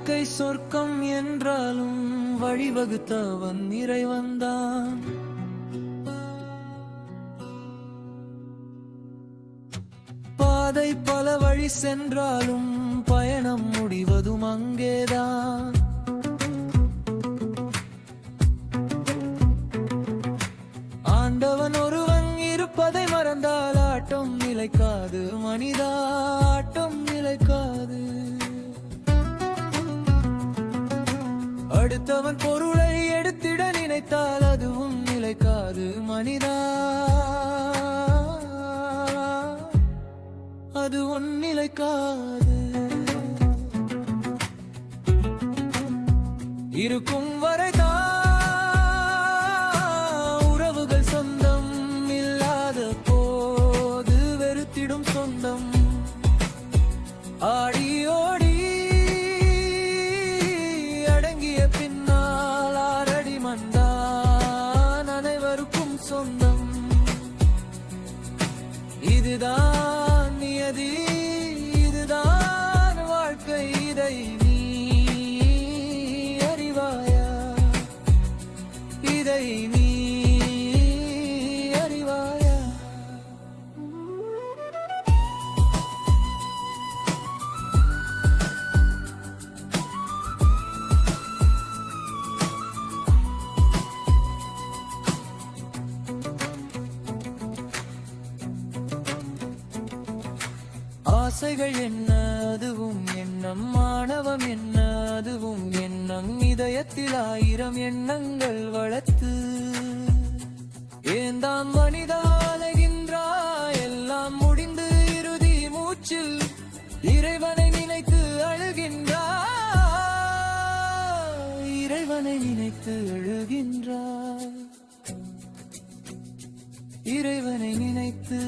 வாழ்க்கை சொர்க்கம் என்றாலும் வழிவகுத்தவன் இறைவன்தான். பாதை பல வழி சென்றாலும் பயணம் முடிவதும் அங்கேதான். ஆண்டவன் ஒருவன் இருப்பதை மறந்தால் ஆட்டம் நிலைக்காது, மனிதா ஆட்டம் நிலைக்காது. அடுத்தவன் பொருளை எடுத்திட நினைத்தால் அதுவும் நிலைக்காது, மனிதா அது நிலைக்காது. இருக்கும் வரைதான் உறவுகள் சொந்தம், இல்லாத போது வெறுத்திடும் சொந்தம். ஆடி ஓடி அடங்கிய பின்னால் ஆரடி மந்தான் அனைவருக்கும் சொந்தம். இதுதான் நியதி, இதுதான் வாழ்க்கை, இதை நீ அறிவாயா? இதை நீ அறிவாயா? ஆசைகள் என்ன அதுவும் எண்ணம், மாணவம் என்ன அதுவும் எண்ணம். இதயத்தில் 1000 எண்ணங்கள் வளர்த்து ஏந்தாம் மனிதா அலைகின்றாய். எல்லாம் முடிந்து இறுதி மூச்சில் இறைவனை நினைத்து அழுகின்றாய். இறைவனை நினைத்து அழுகின்றாய். இறைவனை நினைத்து